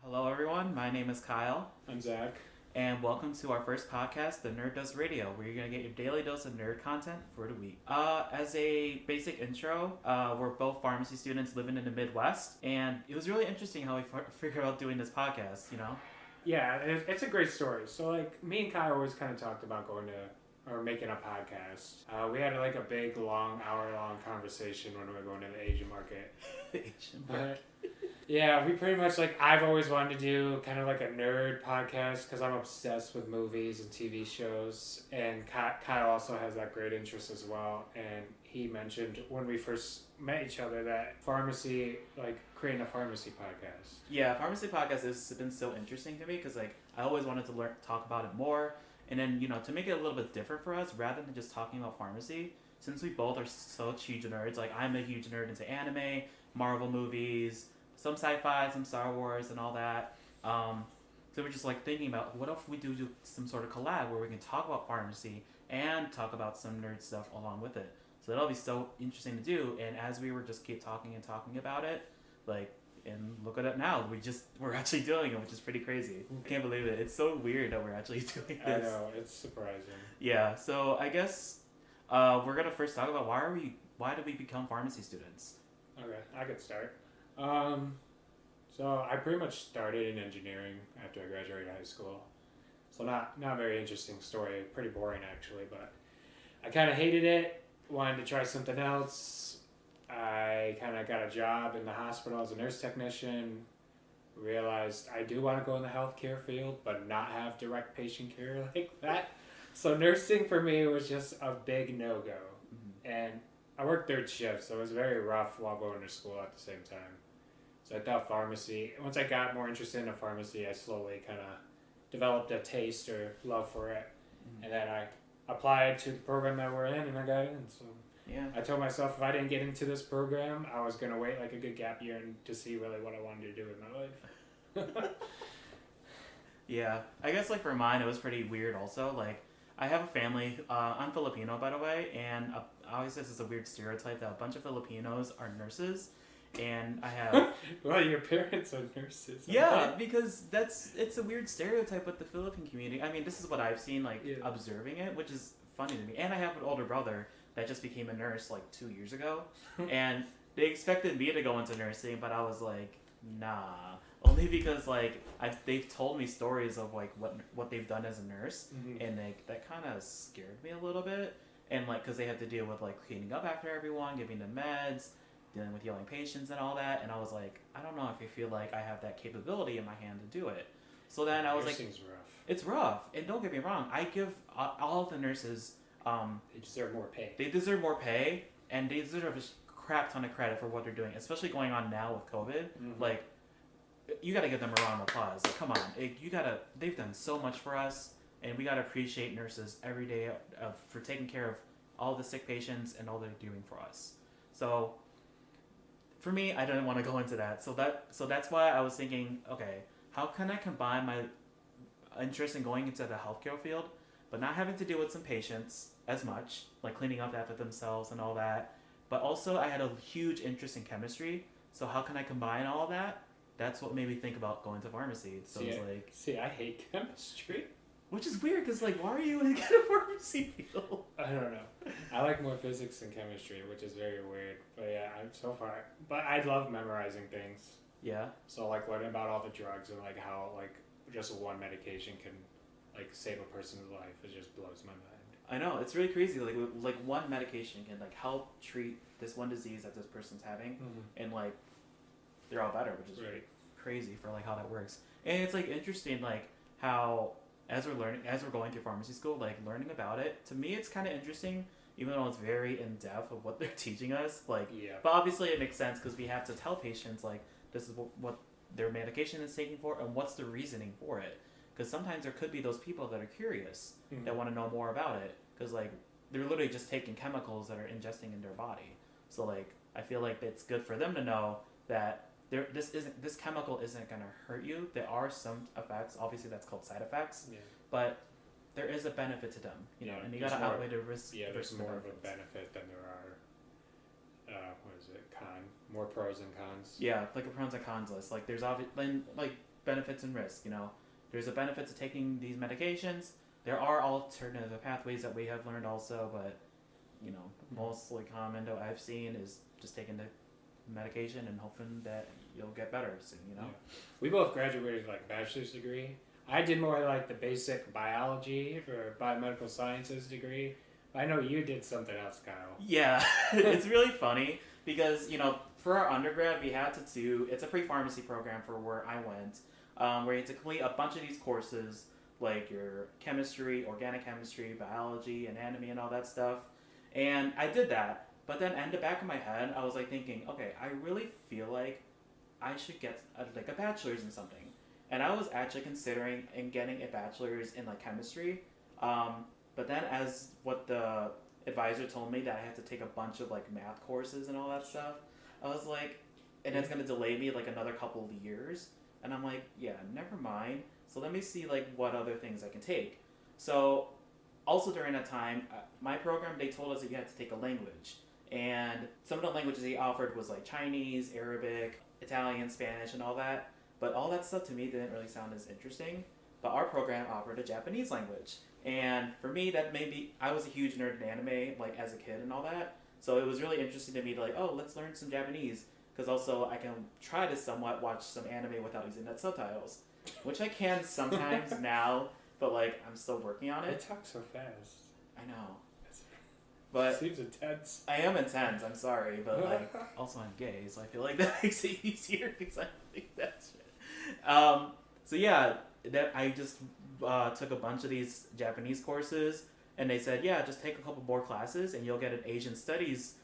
Hello, everyone. My name is Kyle, I'm Zach. and welcome to our first podcast, The Nerd Does Radio, where you're going to get your daily dose of nerd content for the week. As a basic intro, we're both pharmacy students living in the Midwest, and it was really interesting how we figured out doing this podcast, you know? Yeah, it's a great story. So, me and Kyle always kind of talked about making a podcast. We had a big, long, hour-long conversation when we were going to the Asian market. The Asian market. Yeah, we pretty much, I've always wanted to do kind of like a nerd podcast because I'm obsessed with movies and TV shows. And Kyle also has that great interest as well. And he mentioned when we first met each other that creating a pharmacy podcast. Yeah, pharmacy podcast has been so interesting to me because, I always wanted to talk about it more. And then, to make it a little bit different for us, rather than just talking about pharmacy, since we both are such huge nerds, I'm a huge nerd into anime, Marvel movies, some sci-fi, some Star Wars, and all that. So we're just thinking about what if we do some sort of collab where we can talk about pharmacy and talk about some nerd stuff along with it. So that'll be so interesting to do. And as we were just keep talking and talking about it, and look at it now, we're actually doing it, which is pretty crazy. I can't believe it. It's so weird that we're actually doing this. I know, it's surprising. Yeah. So I guess we're gonna first talk about why did we become pharmacy students? Okay, I could start. So I pretty much started in engineering after I graduated high school. So not a very interesting story, pretty boring actually, but I kind of hated it, wanted to try something else. I kind of got a job in the hospital as a nurse technician, realized I do want to go in the healthcare field, but not have direct patient care like that. So nursing for me was just a big no-go. Mm-hmm. And I worked third shift, so it was very rough while going to school at the same time. So I thought pharmacy, once I got more interested in pharmacy, I slowly kind of developed a taste or love for it. Mm-hmm. And then I applied to the program that we're in, and I got in. So yeah, I told myself if I didn't get into this program, I was going to wait a good gap year to see really what I wanted to do with my life. Yeah, I guess for mine, it was pretty weird also. I have a family, I'm Filipino by the way, and I always say this is a weird stereotype that a bunch of Filipinos are nurses. And I have... Well, your parents are nurses. Yeah, because it's a weird stereotype with the Philippine community. I mean, this is what I've seen, observing it, which is funny to me. And I have an older brother that just became a nurse, 2 years ago. And they expected me to go into nursing, but I was nah. Only because, they've told me stories of, what they've done as a nurse. Mm-hmm. And, that kind of scared me a little bit. And, because they had to deal with, cleaning up after everyone, giving them meds, dealing with yelling patients and all that, and I was I don't know if I feel like I have that capability in my hand to do it. So then I was Nursing's rough. It's rough, and don't get me wrong, I give all of the nurses they deserve more pay. They deserve more pay, and they deserve a crap ton of credit for what they're doing, especially going on now with COVID. Mm-hmm. You got to give them a round of applause. Come on, they've done so much for us, and we got to appreciate nurses every day for taking care of all the sick patients and all they're doing for us. So for me, I didn't want to go into that. So that's why I was thinking, okay, how can I combine my interest in going into the healthcare field, but not having to deal with some patients as much, cleaning up after themselves and all that. But also I had a huge interest in chemistry. So how can I combine all of that? That's what made me think about going to pharmacy. So See, I hate chemistry. Which is weird, because, why are you in a pharmacy field? I don't know. I like more physics than chemistry, which is very weird. But yeah, but I love memorizing things. Yeah. So, learning about all the drugs and, how, just one medication can, save a person's life, it just blows my mind. I know, it's really crazy. One medication can, help treat this one disease that this person's having, mm-hmm. and, they're all better, which is really crazy for, how that works. And it's, interesting, how... As we're going through pharmacy school, learning about it, to me it's kind of interesting, even though it's very in-depth of what they're teaching us. Yeah. But obviously it makes sense because we have to tell patients, this is what their medication is taking for and what's the reasoning for it. Because sometimes there could be those people that are curious, mm-hmm. that want to know more about it. Because, they're literally just taking chemicals that are ingesting in their body. So, I feel like it's good for them to know that this chemical isn't going to hurt you. There are some effects, obviously that's called side effects, but there is a benefit to them, and you got to outweigh the risk. Yeah, there's more of a benefit than there are, more pros and cons. Yeah, a pros and cons list. There's benefits and risks. You know, there's a benefit to taking these medications. There are alternative pathways that we have learned also, but you know, mostly common that I've seen is just taking the medication and hoping that you'll get better soon. You know. Yeah. We both graduated with like a bachelor's degree. I did more like the basic biology or biomedical sciences degree. I know you did something else, Kyle. Yeah, it's really funny because, you know, for our undergrad, we had to do, it's a pre-pharmacy program for where I went, where you had to complete a bunch of these courses, like your chemistry, organic chemistry, biology, anatomy, and all that stuff. And I did that, but then in the back of my head, I was like thinking, okay, I really feel like I should get like a bachelor's in something. And I was actually considering in getting a bachelor's in like chemistry, but then as what the advisor told me that I had to take a bunch of like math courses and all that stuff, I was like, and it's gonna delay me like another couple of years. And I'm like, yeah, never mind. So let me see like what other things I can take. So also during that time, my program, they told us that you had to take a language. And some of the languages they offered was like Chinese, Arabic, Italian, Spanish, and all that. But all that stuff to me didn't really sound as interesting. But our program offered a Japanese language. And for me, that made me, I was a huge nerd in anime, like as a kid and all that. So it was really interesting to me to like, oh, let's learn some Japanese. Because also I can try to somewhat watch some anime without using that subtitles. Which I can sometimes now, but like I'm still working on You it. talk so fast. I know. But Seems intense. I am intense, I'm sorry. But like, also I'm gay, so I feel like that makes it easier because I think that shit. So yeah, that I just took a bunch of these Japanese courses, and they said, yeah, just take a couple more classes and you'll get an Asian Studies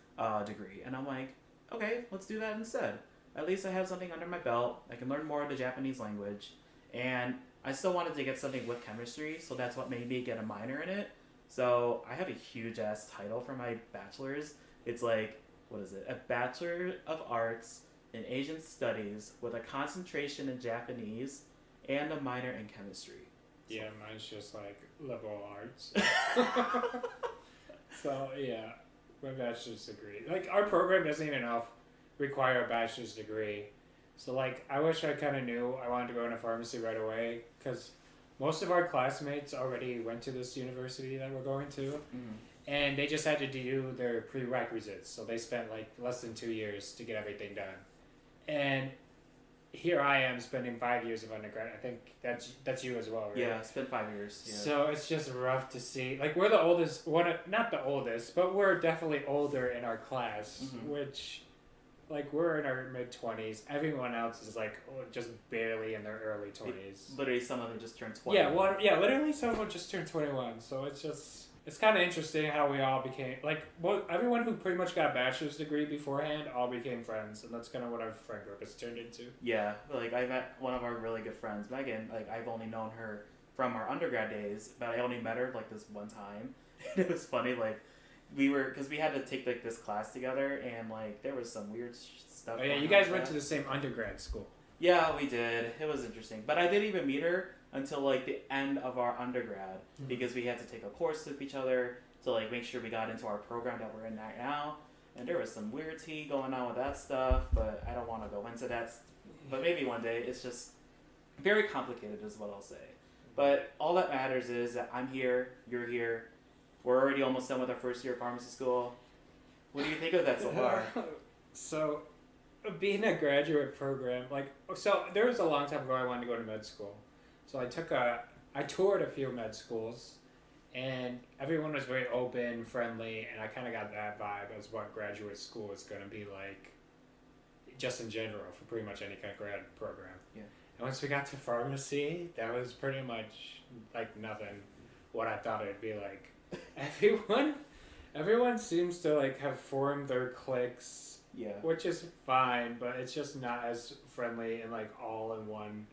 degree. And I'm like, okay, let's do that instead. At least I have something under my belt. I can learn more of the Japanese language. And I still wanted to get something with chemistry, so that's what made me get a minor in it. So I have a huge ass title for my bachelor's. It's like, what is it? A Bachelor of Arts in Asian Studies with a concentration in Japanese and a minor in chemistry. Yeah, mine's just like liberal arts. So yeah, my bachelor's degree. Like our program doesn't even require a bachelor's degree. So like I wish I kind of knew I wanted to go into pharmacy right away because most of our classmates already went to this university that we're going to. And they just had to do their prerequisites. So they spent like less than 2 years to get everything done. And here I am spending 5 years of undergrad. I think that's you as well, right? Yeah, spent 5 years. Yeah. So it's just rough to see. Like we're the oldest, not the oldest, but we're definitely older in our class, which, like we're in our mid-20s. Everyone else is like just barely in their early 20s. Literally, some of them just turned 20. Yeah, literally some of them just turned 21. So it's kind of interesting how we all became, everyone who pretty much got a bachelor's degree beforehand all became friends, and that's kind of what our friend group has turned into. Yeah, like I met one of our really good friends, Megan. Like I've only known her from our undergrad days, but I only met her like this one time. And it was funny, like because we had to take like this class together, and like there was some weird stuff. Oh yeah, you guys went to the same undergrad school. Yeah, we did. It was interesting, but I didn't even meet her until like the end of our undergrad because we had to take a course with each other to like make sure we got into our program that we're in right now. And there was some weird tea going on with that stuff, but I don't want to go into that. But maybe one day. It's just very complicated is what I'll say. But all that matters is that I'm here, you're here. We're already almost done with our first year of pharmacy school. What do you think of that so far? So, being a graduate program, so there was a long time ago I wanted to go to med school. So I toured a few med schools, and everyone was very open, friendly, and I kind of got that vibe as what graduate school is going to be like, just in general, for pretty much any kind of grad program. Yeah. And once we got to pharmacy, that was pretty much like nothing what I thought it'd be like. Everyone seems to like have formed their cliques, Yeah. which is fine, but it's just not as friendly and like all in one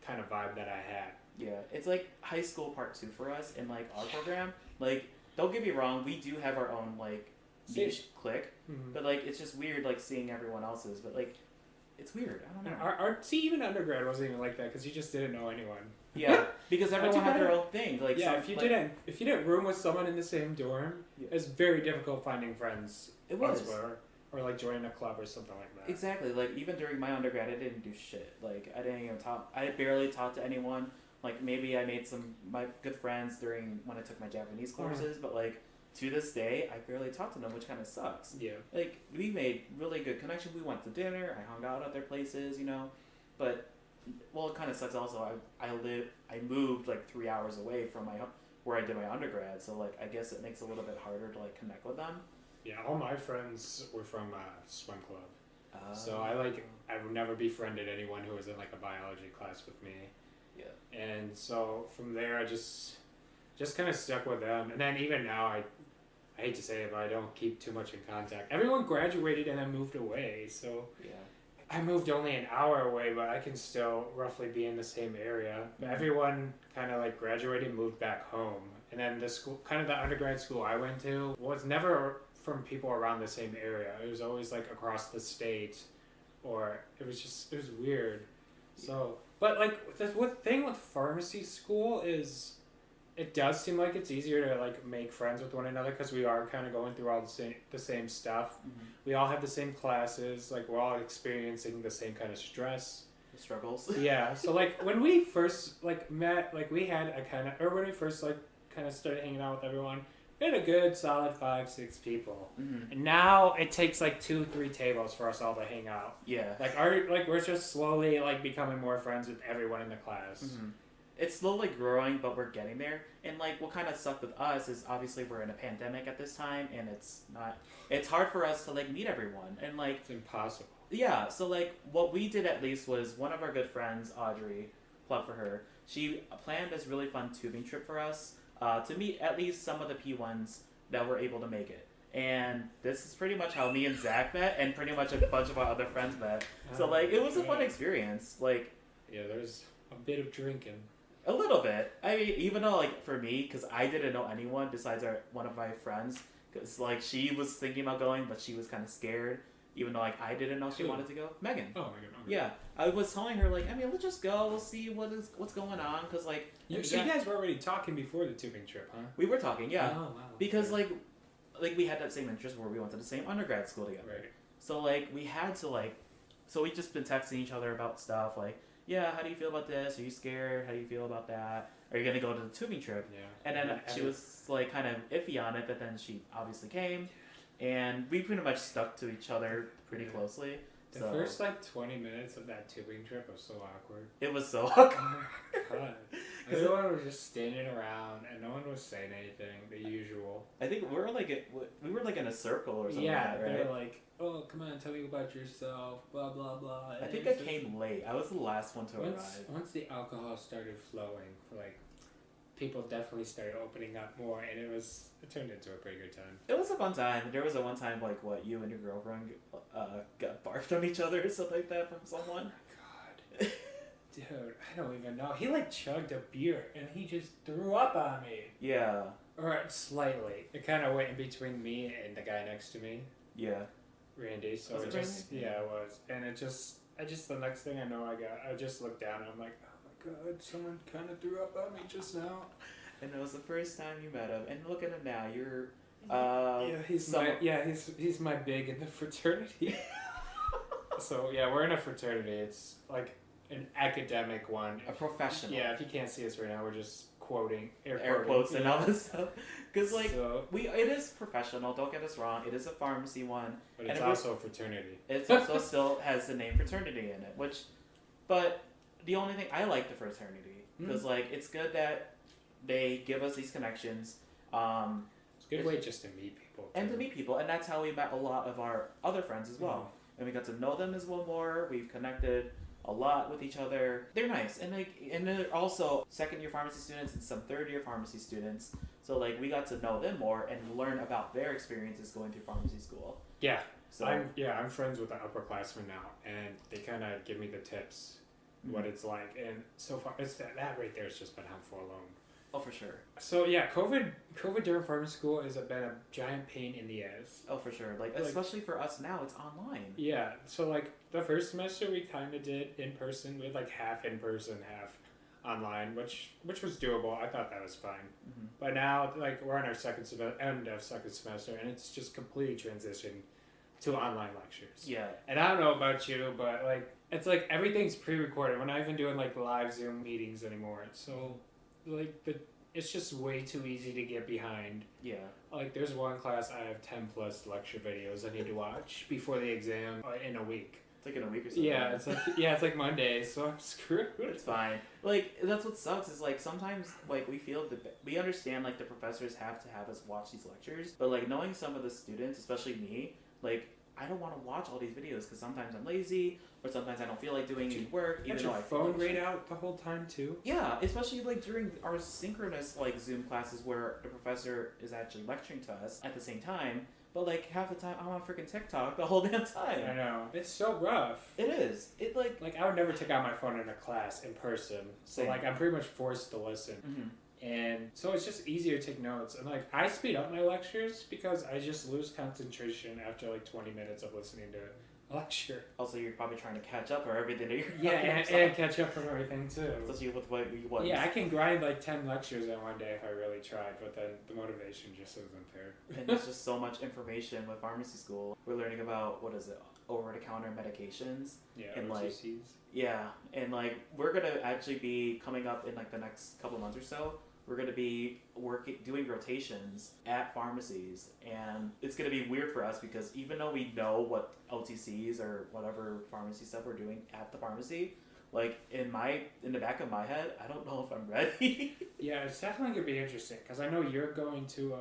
kind of vibe that I had. Yeah, it's like high school part 2 for us in like our program. Like, don't get me wrong, we do have our own like niche clique, but like it's just weird like seeing everyone else's. But like, it's weird. I don't know. Even undergrad wasn't even like that because you just didn't know anyone. Yeah, because everyone had their own thing. Like, yeah, if you didn't room with someone in the same dorm, it's very difficult finding friends. It was. Elsewhere. or like joining a club or something like that. Exactly. Like even during my undergrad, I didn't do shit. Like I didn't even talk. I barely talked to anyone. Like maybe I made some my good friends during when I took my Japanese courses, but like to this day, I barely talk to them, which kind of sucks. Yeah. Like we made really good connection. We went to dinner. I hung out at their places, you know, but well, it kind of sucks. Also, I moved like 3 hours away from where I did my undergrad, so like I guess it makes it a little bit harder to like connect with them. Yeah, all my friends were from swim club, so I've never befriended anyone who was in like a biology class with me. Yeah. And so from there, I just kind of stuck with them, and then even now, I hate to say it, but I don't keep too much in contact. Everyone graduated and then moved away, so Yeah. I moved only an hour away, but I can still roughly be in the same area. But everyone kind of like graduated, moved back home, and then the school, kind of the undergrad school I went to, was never from people around the same area. It was always like across the state, or it was weird. So, but like the thing with pharmacy school is, it does seem like it's easier to like make friends with one another because we are kind of going through all the same stuff. Mm-hmm. We all have the same classes. Like we're all experiencing the same kind of stress. The struggles. Yeah. So like when we first like met, like we had a kind of, or when we first like kind of started hanging out with everyone, we had a good solid 5-6 people. Mm-hmm. And now it takes like 2-3 tables for us all to hang out. Yeah. Like we're just slowly like becoming more friends with everyone in the class. Mm-hmm. It's slowly growing, but we're getting there. And like what kind of sucked with us is obviously we're in a pandemic at this time, and it's hard for us to like meet everyone, and like It's impossible. yeah. So like what we did at least was one of our good friends, Audrey, plug for her. She planned this really fun tubing trip for us to meet at least some of the P1s that were able to make it. And this is pretty much how me and Zach met, and pretty much a bunch of our other friends met. So like it was a fun experience. Like yeah, there's a bit of drinking. a little bit. I mean, even though like for me, because I didn't know anyone besides one of my friends, because like she was thinking about going, but she was kind of scared. Even though like I didn't know she Who? wanted to go, Megan. Oh my god. Yeah, I was telling her like, I mean, let's just go. We'll see what's going on, because like So you guys were already talking before the tubing trip, huh? we were talking, yeah, Oh wow. because like we had that same interest where we went to the same undergrad school together. Right. So like we had to like, so we just been texting each other about stuff like, yeah, how do you feel about this? Are you scared? How do you feel about that? Are you gonna go to the tubing trip? Yeah. And then she was like kind of iffy on it, but then she obviously came, and we pretty much stuck to each other pretty closely. The So first like 20 minutes of that tubing trip was so awkward. it was so Oh my god. Everyone was just standing around and no one was saying anything, the usual. I think we were like in a circle or something. Yeah, like that, they right? were like, oh, come on, tell me about yourself, blah, blah, blah. I think I came late. I was the last one to arrive. Once the alcohol started flowing, like, people definitely started opening up more, and it turned into a pretty good time. It was a fun time. There was a one time like what you and your girlfriend got barfed on each other or something like that from someone. Oh my god. Dude, I don't even know. He like chugged a beer and he just threw up on me. Yeah. Or slightly. It kind of went in between me and the guy next to me, Yeah. Randy. So Was it it just, Randy? yeah, it was. And I just, the next thing I know, I just looked down and I'm like, oh my god, someone kind of threw up on me just now. And it was the first time you met him. And look at him now. You're he's my big in the fraternity. So yeah, we're in a fraternity. It's like an academic one. a professional. Yeah, if you can't see us right now, we're just quoting Air quotes and all this stuff. Because like so, it is professional. Don't get us wrong. It is a pharmacy one. but it's and also a fraternity. It's also still has the name fraternity in it. But the only thing I like the fraternity because like it's good that they give us these connections. It's a good way just to meet people. And to meet people, and that's how we met a lot of our other friends as well. And we got to know them as well more. We've connected a lot with each other. They're nice, and they're also second year pharmacy students and some third year pharmacy students. So like we got to know them more and learn about their experiences going through pharmacy school. Yeah, So I'm friends with the upperclassmen now, and they kind of give me the tips, what it's like, and so far it's that right there has just been helpful alone. Oh, for sure. So yeah, COVID during pharmacy school has been a giant pain in the ass. Oh, for sure. Like especially for us now, it's online. Yeah, so like the first semester we kind of did in person. We had like half in person, half online, which was doable. I thought that was fine. But now like we're on our end of second semester, and it's just completely transitioned to online lectures. Yeah. And I don't know about you, but like it's like everything's pre-recorded. We're not even doing like live Zoom meetings anymore. So like it's just way too easy to get behind. Yeah. Like there's one class I have 10 plus lecture videos I need to watch before the exam in a week. It's like in a week or so. Yeah, it's like Monday, so I'm screwed. It's fine. Like that's what sucks is like sometimes like we understand like the professors have to have us watch these lectures, but like knowing some of the students, especially me, like I don't want to watch all these videos because sometimes I'm lazy or sometimes I don't feel like doing any work. Even though I phone grayed out the whole time too. Yeah, especially like during our synchronous like Zoom classes where the professor is actually lecturing to us at the same time. But like half the time I'm on freaking TikTok the whole damn time. I know. It's so rough. It is. It like I would never take out my phone in a class in person. So Same. like I'm pretty much forced to listen. Mm-hmm. And so it's just easier to take notes. And like I speed up my lectures because I just lose concentration after like 20 minutes of listening to a lecture. Also, you're probably trying to catch up or everything that you're and catch up from everything too. Especially with what you want. Yeah, I can grind like 10 lectures in one day if I really tried, but then the motivation just isn't there. And there's just so much information with pharmacy school. We're learning about over-the-counter medications. Yeah, and OTCs. Yeah, and like we're gonna actually be coming up in like the next couple months or so. We're gonna be doing rotations at pharmacies, and it's gonna be weird for us because even though we know what OTCs or whatever pharmacy stuff we're doing at the pharmacy, like in the back of my head, I don't know if I'm ready. Yeah, it's definitely gonna be interesting because I know you're going to a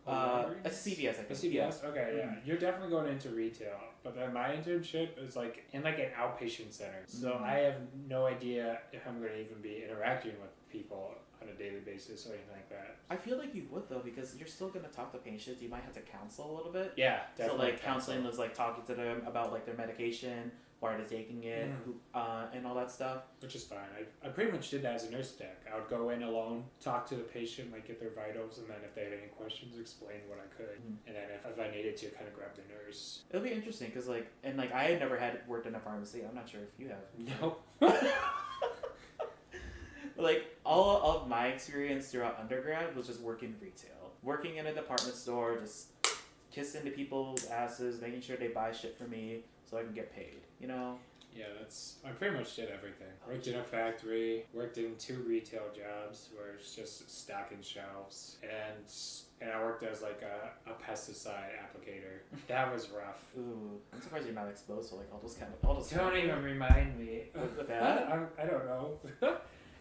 a CVS, I think. A CVS? Okay, yeah. You're definitely going into retail. But then my internship is like in like an outpatient center. So I have no idea if I'm going to even be interacting with people on a daily basis or anything like that. I feel like you would though because you're still going to talk to patients. You might have to counsel a little bit. Yeah, definitely. So like counseling is like talking to them about like their medication, why they're taking it, and all that stuff. Which is fine. I pretty much did that as a nurse tech. I would go in alone, talk to the patient, like get their vitals, and then if they had any questions, explain what I could. And then if I needed to, kind of grab the nurse. It'll be interesting because like I had never had worked in a pharmacy. I'm not sure if you have. No. Like all of my experience throughout undergrad was just working retail, working in a department store, just kissing to people's asses, making sure they buy shit for me so I can get paid. You know. Yeah, I pretty much did everything. Worked in a factory, worked in 2 retail jobs where it's just stocking shelves, and I worked as like a pesticide applicator. That was rough. Ooh, I'm surprised you're not exposed to like all those. Don't even remind me. Bad? I don't know.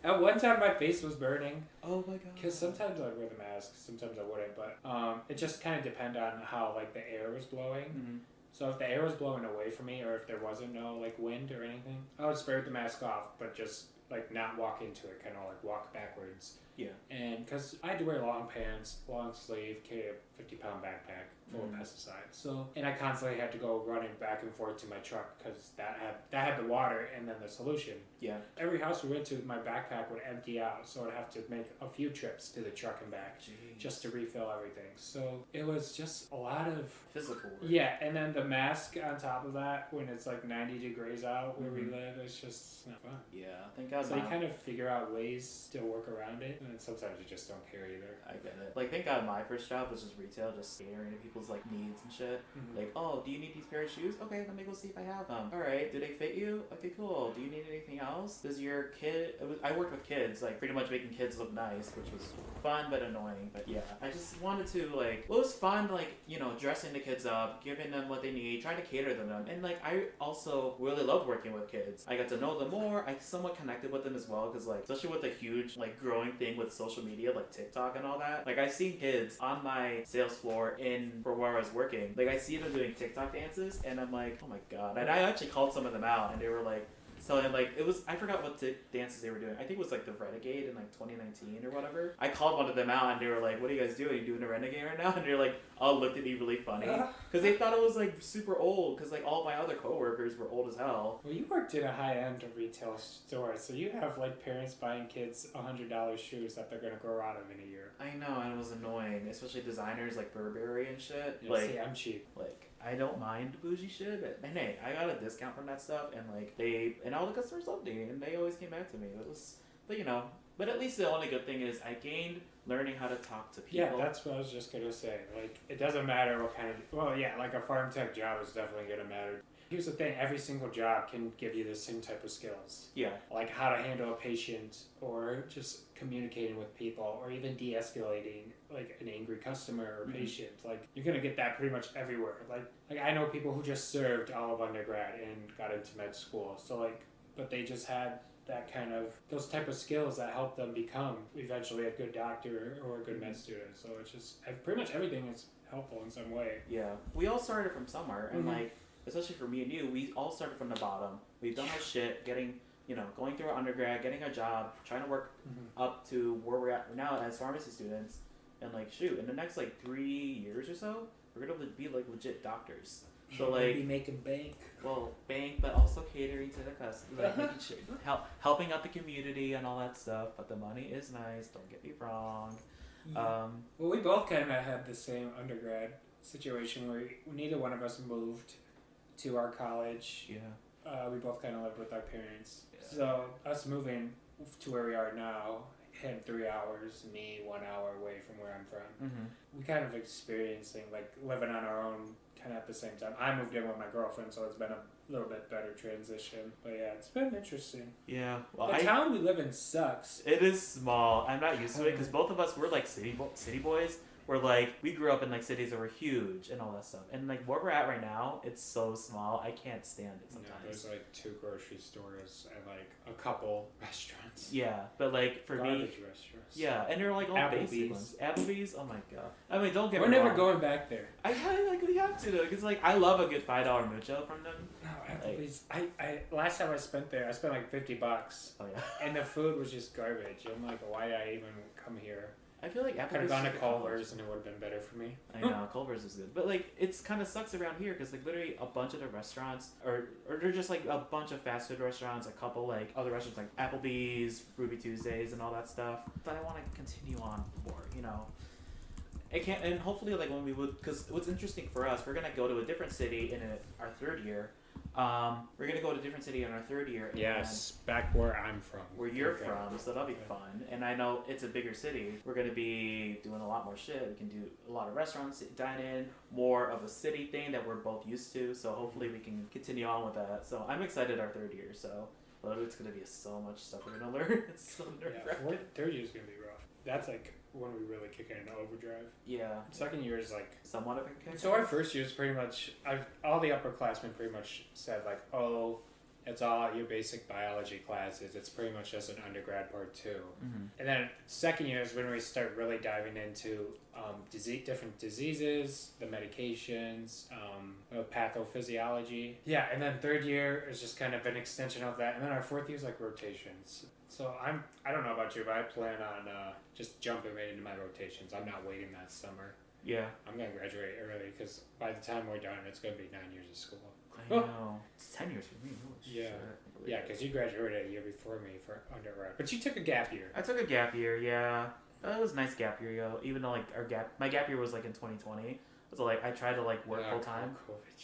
At one time, my face was burning. Oh my god. Because sometimes I'd wear the mask, sometimes I wouldn't. But it just kind of depended on how like the air was blowing. Mm-hmm. So if the air was blowing away from me, or if there wasn't no like wind or anything, I would spray the mask off, but just like not walk into it, kind of like walk backwards. Yeah. And because I had to wear long pants, long sleeve, carry a 50-pound backpack full of pesticides. So, and I constantly had to go running back and forth to my truck because that had the water and then the solution. Yeah. Every house we went to, my backpack would empty out, so I'd have to make a few trips to the truck and back just to refill everything. So it was just a lot of physical work. Yeah, and then the mask on top of that when it's like 90 degrees out where we live, it's just not fun. Yeah, thank God. So you kind of figure out ways to work around it, and then sometimes you just don't care either. I get it. Like, thank God my first job was just retail, just catering to people's like needs and shit. Like, oh, do you need these pair of shoes? Okay, let me go see if I have them. All right, do they fit you? Okay, cool. Do you need anything else? Does your kid? I worked with kids, like pretty much making kids look nice, which was fun but annoying. But yeah, I just wanted to like, well, it was fun, like dressing the kids up, giving them what they need, trying to cater to them, and like I also really loved working with kids. I got to know them more. I somewhat connected with them as well because like, especially with the huge like growing thing with social media, like TikTok and all that. Like I seen kids on my sales floor for where I was working. Like I see them doing TikTok dances, and I'm like, oh my god. And I actually called some of them out, and they were like. So like it was, I forgot what dances they were doing. I think it was like the Renegade in like 2019 or whatever. I called one of them out and they were like, "What are you guys doing? Are you doing the Renegade right now?" And they're like, all looked at me really funny because they thought it was like super old. Because like all my other coworkers were old as hell. Well, you worked in a high-end retail store, so you have like parents buying kids $100 shoes that they're gonna grow out of in a year. I know, and it was annoying, especially designers like Burberry and shit. Yeah, like, see, I'm cheap. Like. I don't mind bougie shit, but hey, I got a discount from that stuff, and like all the customers loved me, and they always came back to me. It was But but at least the only good thing is I gained learning how to talk to people. Yeah, that's what I was just gonna say. Like, it doesn't matter what kind of. Well, yeah, like a farm tech job is definitely gonna matter. Here's the thing: every single job can give you the same type of skills. Yeah. Like how to handle a patient, or just communicating with people, or even de-escalating like an angry customer or patient. Like, you're gonna get that pretty much everywhere. Like I know people who just served all of undergrad and got into med school. So but they just had that kind of those type of skills that help them become eventually a good doctor or a good med student. So it's just pretty much everything is helpful in some way. Yeah, we all started from somewhere, and especially for me and you, we all started from the bottom. We've done our shit, getting going through our undergrad, getting a job, trying to work up to where we're at now as pharmacy students, and shoot, in the next 3 years or so, we're gonna be legit doctors. So maybe making bank. Well, bank, but also catering to the customer, making sure, helping out the community and all that stuff. But the money is nice. Don't get me wrong. Well, we both kind of had the same undergrad situation where neither one of us moved to our college. Yeah. We both kind of lived with our parents. Yeah. So us moving to where we are now, him 3 hours, me 1 hour away from where I'm from. We kind of experiencing living on our own kind of at the same time. I moved in with my girlfriend, so it's been a little bit better transition. But yeah, it's been interesting. Yeah. Well, the town we live in sucks. It is small. I'm not used to it because both of us were city boys. We're we grew up in cities that were huge and all that stuff. And where we're at right now, it's so small. I can't stand it sometimes. Yeah, there's 2 grocery stores and a couple restaurants. Yeah, but for Garbage me, restaurants. yeah, and they're all basic ones. Applebee's, oh my god. I mean, don't get We're me wrong. never going back there. I we have to though, because I love a good $5 mucho from them. No, Applebee's. I last time I spent there, I spent $50. Oh yeah. And the food was just garbage. I'm why did I even come here? I feel Applebee's could have gone to Culver's and it would have been better for me. I know Culver's is good, but it's kind of sucks around here because literally a bunch of the restaurants or they're just a bunch of fast food restaurants, a couple other restaurants like Applebee's, Ruby Tuesdays, and all that stuff. But I want to continue on more, It can't, and hopefully when we would, because what's interesting for us, we're gonna go to a different city in our 3rd year. We're gonna go to a different city in our 3rd year. Yes, back where I'm from. Where you're from, so that'll be fun. And I know it's a bigger city. We're gonna be doing a lot more shit. We can do a lot of restaurants, dine in, more of a city thing that we're both used to. So hopefully we can continue on with that. So I'm excited our 3rd year. So, but it's gonna be so much stuff we're gonna learn. It's so nerve-wracking. Yeah, 3rd year is gonna be rough. That's when we really kick into overdrive. Yeah. 2nd year is somewhat of a kick. So our 1st year is pretty much all the upperclassmen pretty much said oh, it's all your basic biology classes. It's pretty much just an undergrad part 2. And then 2nd year is when we start really diving into different diseases, the medications, pathophysiology. Yeah, and then 3rd year is just kind of an extension of that. And then our 4th year is rotations. So I don't know about you, but I plan on just jumping right into my rotations. I'm not waiting that summer. Yeah. I'm going to graduate early because by the time we're done, it's going to be 9 years of school. I know. It's 10 years for me. Holy yeah. Shit. Yeah, because you graduated a year before me for undergrad. But you took a gap year. I took a gap year, yeah. It was a nice gap year, yo. Even though my gap year was in 2020. So I tried to work full time.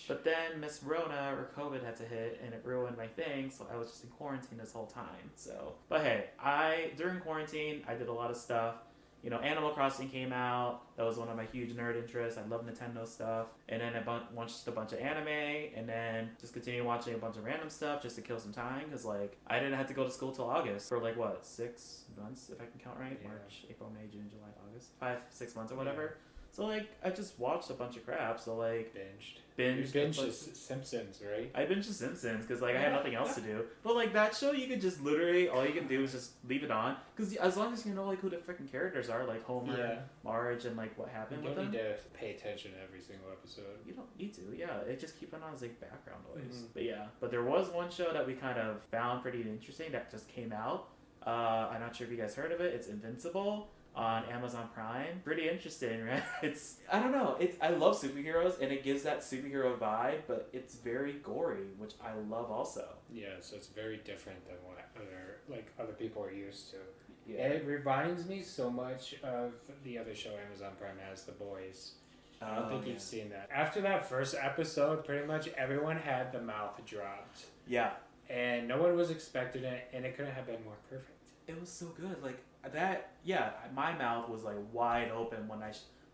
But then Miss Rona or COVID had to hit and it ruined my thing, so I was just in quarantine this whole time. So, but hey, during quarantine I did a lot of stuff. Animal Crossing came out. That was one of my huge nerd interests. I love Nintendo stuff. And then I watched a bunch of anime, and then just continued watching a bunch of random stuff just to kill some time. Because I didn't have to go to school till August for 6 months if I can count right. Yeah. March, April, May, June, July, August. 5-6 months or whatever. Yeah. So I just watched a bunch of crap. So binged. You binged Simpsons, right? I binged The Simpsons because I had nothing else to do. But that show, you could just literally all you can do is just leave it on because as long as you know who the freaking characters are, like Homer, Marge, and what happened with them. You don't need to pay attention to every single episode. You don't need to. Yeah, it just keep it on as background noise. But yeah, but there was one show that we kind of found pretty interesting that just came out. I'm not sure if you guys heard of it. It's Invincible. On Amazon Prime. Pretty interesting, right? I don't know. I love superheroes and it gives that superhero vibe, but it's very gory, which I love also. Yeah, so it's very different than what other people are used to. Yeah. It reminds me so much of the other show Amazon Prime has, The Boys. I don't think you've seen that. After that first episode, pretty much everyone had the mouth dropped. Yeah. And no one was expecting it, and it couldn't have been more perfect. It was so good. Like that. Yeah, my mouth was like wide open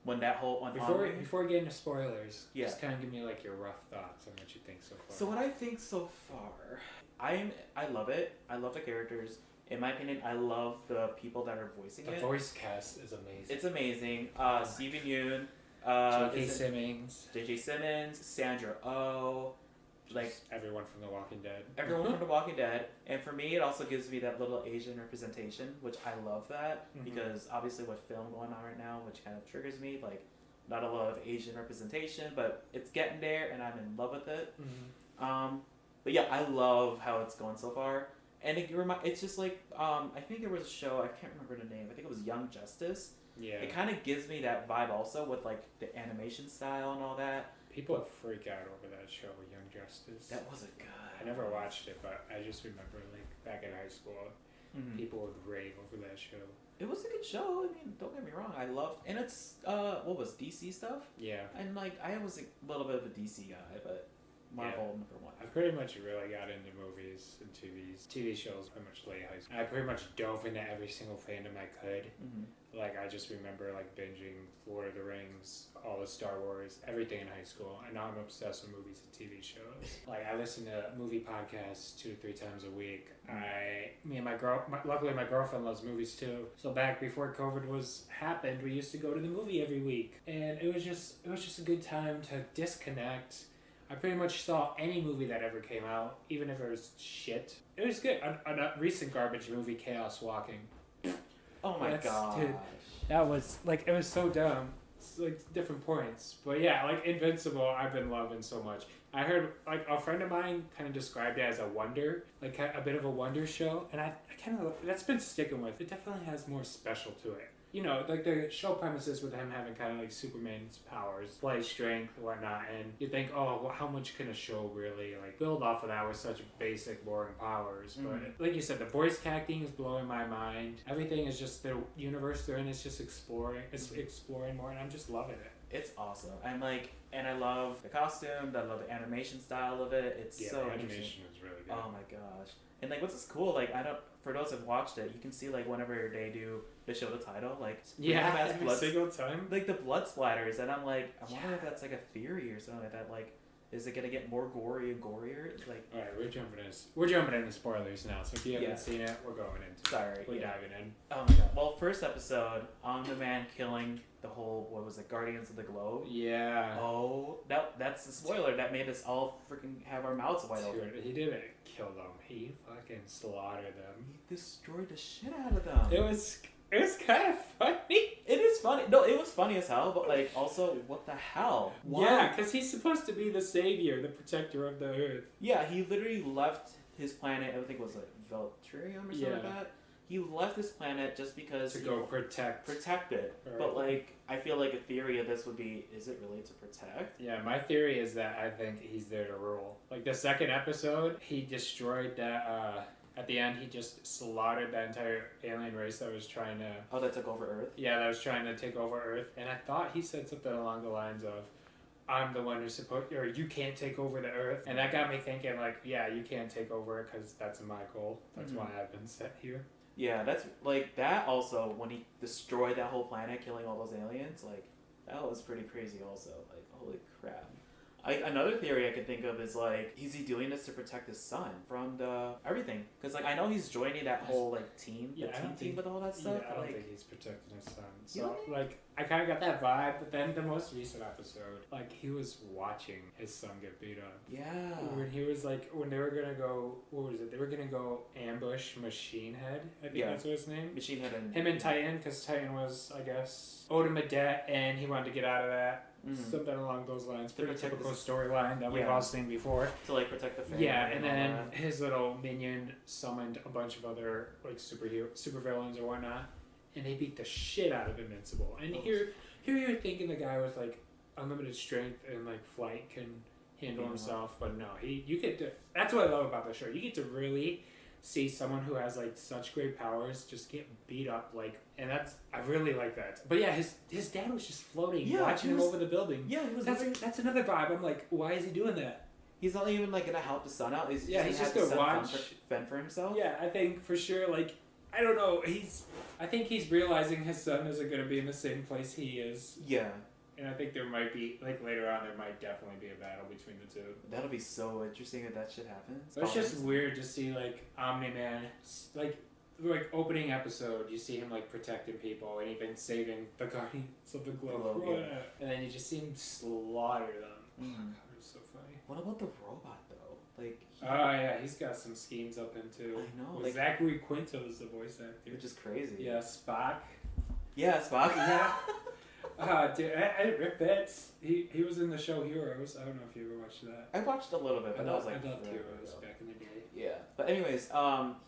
when that whole when Before getting to spoilers, Yeah. just kind of give me like your rough thoughts on what you think so far. So what I think so far, I love it. I love the characters. In my opinion, I love the people that are voicing The it. voice cast is amazing. It's amazing. Steven Yeun, J.K. Simmons, Sandra Oh, like Just everyone from The Walking Dead. everyone from The Walking Dead. And for me, it also gives me that little Asian representation, which I love that because obviously with film going on right now, which kind of triggers me, like not a lot of Asian representation, but it's getting there, and I'm in love with it. But yeah, I love how it's going so far. And it's just like, I think there was a show, I can't remember the name, I think it was Young Justice. Yeah. It kind of gives me that vibe also with like the animation style and all that. People freak out over that show, Young Justice. That wasn't good. I never watched it, but I just remember like back in high school, people would rave over that show. It was a good show. I mean, don't get me wrong. I loved, and it's what was DC stuff. Yeah. And like I was a little bit of a DC guy, but Marvel number one. I pretty much really got into movies and TV shows pretty much late high school. I pretty much dove into every single fandom I could. Like I just remember like binging Lord of the Rings, all the Star Wars, everything in high school, and now I'm obsessed with movies and TV shows. Like I listen to movie podcasts 2 to 3 times a week. Luckily my girlfriend loves movies too. So back before COVID happened, we used to go to the movie every week, and it was just a good time to disconnect. I pretty much saw any movie that ever came out, even if it was shit. It was good. A recent garbage movie, Chaos Walking. Oh my gosh. Dude, that was, like, it was so dumb. It's, like, different points. But yeah, like, Invincible, I've been loving so much. I heard, like, a friend of mine kind of described it as a wonder, like, a bit of a wonder show. And I kind of, that's been sticking with. It definitely has more special to it. You know, like the show premises with him having kind of like Superman's powers, flight strength, whatnot, and you think, oh, well, how much can a show really like build off of that with such basic, boring powers? But like you said, the voice acting is blowing my mind. Everything is just the universe they're in is just exploring. It's exploring more, and I'm just loving it. It's awesome. And I love the costume. I love the animation style of it. It's so the animation interesting. is really good. Oh my gosh. And like, what's cool? Like, for those who've watched it, you can see like whenever they show the title, like every single time, like the blood splatters, and I'm like, I wonder if that's like a theory or something like that. Like, is it gonna get more gory and gorier? Like, all right, we're jumping into spoilers now. So if you haven't seen it, we're going into. We're diving in. Oh my god! Well, first episode, the man killing the whole Guardians of the Globe. Yeah. Oh, that's the spoiler that made us all freaking have our mouths wide open. He didn't kill them. He fucking slaughtered them. He destroyed the shit out of them. It was kind of funny. It is funny. No, it was funny as hell, but like also, what the hell? Why? Yeah, because he's supposed to be the savior, the protector of the Earth. Yeah, he literally left his planet. I think it was like Veltrium or something like that. He left this planet just because to go protect it. Right. But like, I feel like a theory of this would be: is it really to protect? Yeah, my theory is that I think he's there to rule. Like the second episode, he destroyed that. At the end, he just slaughtered that entire alien race that was trying to. Oh, that took over Earth. Yeah, that was trying to take over Earth, and I thought he said something along the lines of, "I'm the one who's supposed, or you can't take over the Earth," and that got me thinking, like, yeah, you can't take over it because that's my goal. That's why I've been set here. Yeah, that's like that. Also, when he destroyed that whole planet, killing all those aliens, like that was pretty crazy. Also, like holy crap. Another theory I could think of is like, is he doing this to protect his son from the everything? Because like I know he's joining that whole like team, team with all that stuff. Yeah, I don't like, think he's protecting his son. So like, I kind of got that vibe. But then the most recent episode, like he was watching his son get beat up. Yeah. When he was like, when they were gonna go, what was it? They were gonna go ambush Machine Head. I think that's what his name. Machine Head and him and Titan, because Titan was, I guess, owed him a debt, and he wanted to get out of that. Something along those lines. Pretty typical storyline that we've all seen before. To like protect the family. Yeah, and then his little minion summoned a bunch of other like super villains or whatnot, and they beat the shit out of Invincible. And here you're thinking the guy with like unlimited strength and like flight can handle himself, but no, you get to. That's what I love about the show. You get to really see someone who has like such great powers just get beat up, like, and I really like that. But yeah, his dad was just floating, watching him over the building. Yeah, that's another vibe. I'm like, why is he doing that? He's not even like gonna help the son out. He's just gonna watch, fend for himself. Yeah, I think for sure. Like, I don't know. I think he's realizing his son isn't going to be in the same place he is. Yeah. And I think there might be, like, later on, there might definitely be a battle between the two. That'll be so interesting if that shit happens. But it's just weird to see, like, Omni-Man, like opening episode, you see him, like, protecting people and even saving the Guardians of the Globe. Yeah. And then you just see him slaughter them. Mm. Oh, God, it was so funny. What about the robot, though? Like, Oh, yeah, he's got some schemes up him, too. I know. Like, Like, Zachary Quinto is the voice actor. which is crazy. Yeah, Spock. Yeah, Spock. Yeah. Dude, Rick Betts, he was in the show Heroes. I don't know if you ever watched that. I watched a little bit, but that was like I loved forever Heroes ago. back in the day. Yeah. But anyways,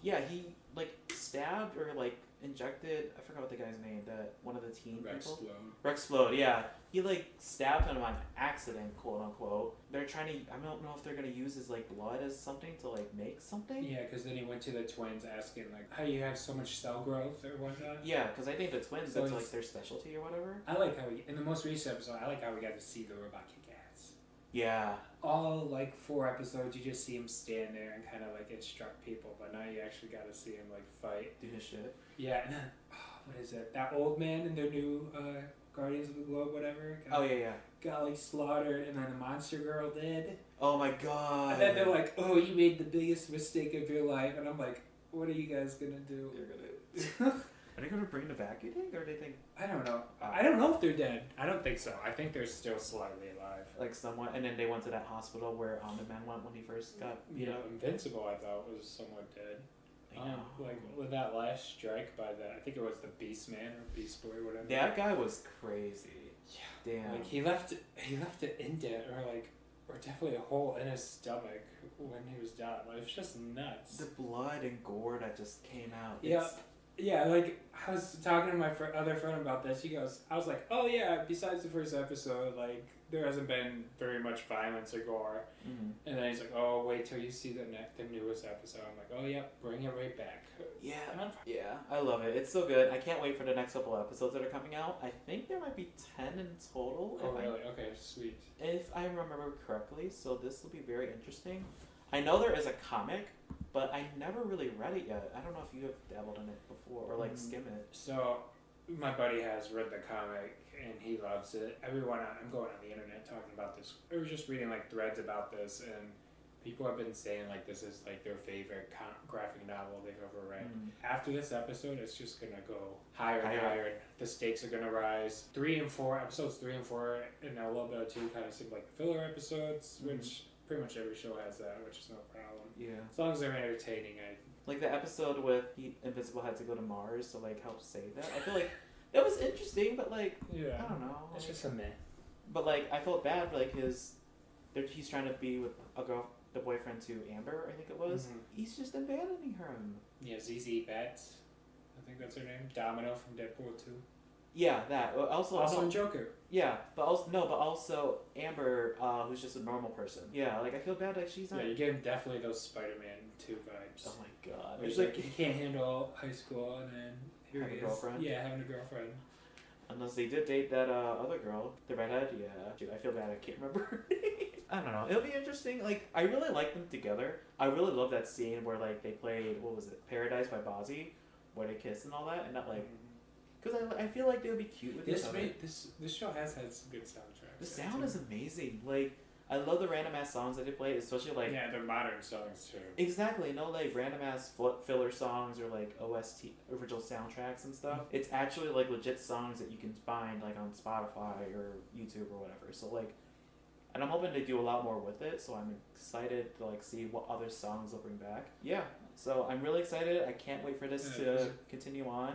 yeah, he like stabbed or like injected. I forgot what the guy's name. That one of the teen people. Rexplode. Yeah. He like stabbed him on accident, quote unquote. They're trying to. I don't know if they're gonna use his like blood as something to like make something. Yeah, because then he went to the twins asking like, how you have so much cell growth or whatnot. Yeah, because I think the twins, So that's it's- like their specialty or whatever. I like how in the most recent episode, I like how we got to see the robot kick ass. Yeah. All like 4 episodes, you just see him stand there and kind of like instruct people, but now you actually got to see him like fight. Do his shit. Yeah, and then, what is it? That old man in their new Guardians of the Globe, whatever. Oh yeah. Got like slaughtered, and then the monster girl did. Oh my god. And then they're like, "Oh, you made the biggest mistake of your life," and I'm like, "What are you guys gonna do?" Are they gonna bring them back? You think, or do they think I don't know. I don't know if they're dead. I don't think so. I think they're still slightly alive. like somewhat? And then they went to that hospital where Omni-Man went when he first got. You know, Invincible, I thought was somewhat dead. I know. Like with that last strike by the, I think it was the Beast Man or Beast Boy, whatever. That guy was crazy. Yeah. Damn. Like he left an indent or definitely a hole in his stomach when he was done. Like, it's just nuts. The blood and gore that just came out. Yeah. It's- Yeah, like I was talking to my other friend about this. He goes, I was like, oh yeah. Besides the first episode, like there hasn't been very much violence or gore. Mhm. And then he's like, oh wait till you see the newest episode. I'm like, oh yeah, bring it right back. Yeah. Yeah, I love it. It's so good. I can't wait for the next couple episodes that are coming out. I think there might be 10 in total. Oh really? Okay, sweet. If I remember correctly, so this will be very interesting. I know there is a comic, but I never really read it yet. I don't know if you have dabbled in it before or like skim it. So my buddy has read the comic and he loves it. Everyone, I'm going on the internet talking about this. I was just reading like threads about this, and people have been saying like this is like their favorite graphic novel they've ever read. After this episode, it's just gonna go higher and higher. And the stakes are gonna rise. 3 and 4 episodes, 3 and 4, and a little bit of 2 kind of seem like filler episodes, which pretty much every show has that, which is no problem. Yeah. As long as they're entertaining, Like the episode with Invincible had to go to Mars to like help save that. I feel like that was interesting, but like yeah. I don't know. It's like- just a meh. But like I felt bad for like he's trying to be with a girl, the boyfriend to Amber, I think it was. Mhm. He's just abandoning her. Yeah, ZZ Betts. I think that's her name. Domino from Deadpool 2. Yeah, that. Also in Joker. yeah, but also Amber, who's just a normal person. Yeah, like I feel bad like she's not. Yeah, you're getting definitely those Spider-Man 2 vibes. Oh my god. Where It's he's like like, he can't handle high school, and then here Have he a is. girlfriend? Yeah, having a girlfriend. unless they did date that other girl, the redhead. Yeah, dude, I feel bad. I can't remember her name. I don't know. It'll be interesting. Like I really like them together. I really love that scene where like they played what was it, Paradise by Bozzy, where they kiss and all that, and not like. Because I feel like they would be cute with each other. This show has had some good soundtracks. The sound is amazing. Like I love the random ass songs that they play, especially like yeah, they're modern songs too. exactly no like random ass filler songs or like OST original soundtracks and stuff. It's actually like legit songs that you can find like on Spotify or YouTube or whatever. So like, and I'm hoping they do a lot more with it. So I'm excited to like see what other songs they'll bring back. Yeah. So I'm really excited. I can't wait for this to continue on.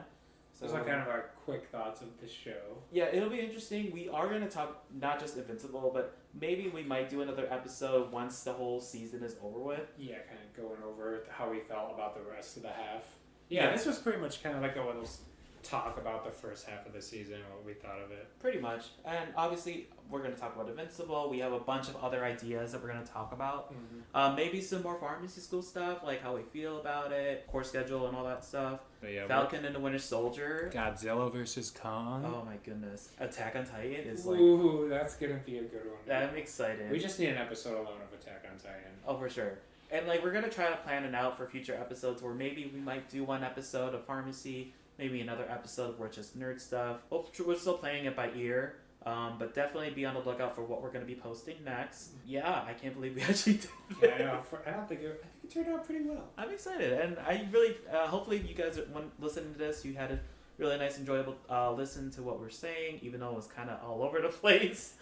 So Those are kind of our quick thoughts of the show. yeah, it'll be interesting. We are going to talk not just Invincible, but maybe we might do another episode once the whole season is over with. Yeah, kind of going over how we felt about the rest of the half. Yeah, this was pretty much kind of like a little talk about the first half of the season and what we thought of it. Pretty much. And obviously, we're going to talk about Invincible. We have a bunch of other ideas that we're going to talk about. Maybe some more pharmacy school stuff, like how we feel about it, course schedule, and all that stuff. But yeah, Falcon and the Winter Soldier. Godzilla versus Kong. Oh my goodness. Attack on Titan is like... Ooh, that's going to be a good one. I'm excited. We just need an episode alone of Attack on Titan. Oh, for sure. And like we're gonna try to plan it out for future episodes where maybe we might do one episode of pharmacy, maybe another episode where it's just nerd stuff. We're still playing it by ear. But definitely be on the lookout for what we're going to be posting next. Yeah, I can't believe we actually did. Yeah, I know. I think it turned out pretty well. I'm excited, and I really, hopefully you guys, when listening to this, you had a really nice, enjoyable listen to what we're saying, even though it was kind of all over the place.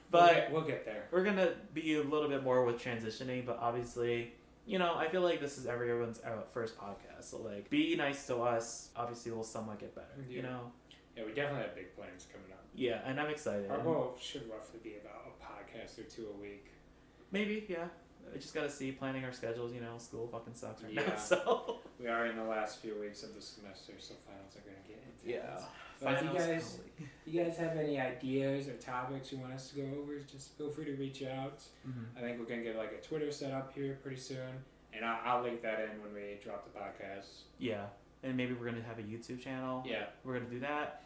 But we'll get there. We're going to be a little bit more with transitioning, but obviously, you know, I feel like this is everyone's first podcast, so like, be nice to us. Obviously, we'll somewhat get better, you know? Yeah, we definitely have big plans coming up. Yeah, and I'm excited. Our goal should roughly be about a podcast or 2 a week. Maybe, yeah. I just gotta see planning our schedules, you know, school fucking sucks right now, so. We are in the last few weeks of the semester, so finals are gonna get intense. Yeah. But if you guys have any ideas or topics you want us to go over, just feel free to reach out. I think we're gonna get like a Twitter set up here pretty soon, and I'll link that in when we drop the podcast. Yeah, and maybe we're gonna have a YouTube channel. Yeah. We're gonna do that.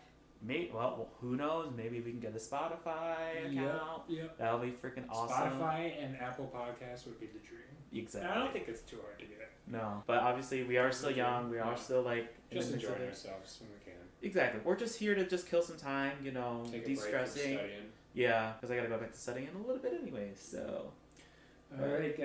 Well, who knows? Maybe we can get a Spotify account. Yep. That'll be freaking awesome. Spotify and Apple Podcasts would be the dream. Exactly. I don't think it's too hard to get. No, but obviously we are still young. We are still like just enjoying ourselves when we can. Exactly. We're just here to just kill some time, you know, de-stressing. Yeah, because I gotta go back to studying in a little bit anyway. So. All right.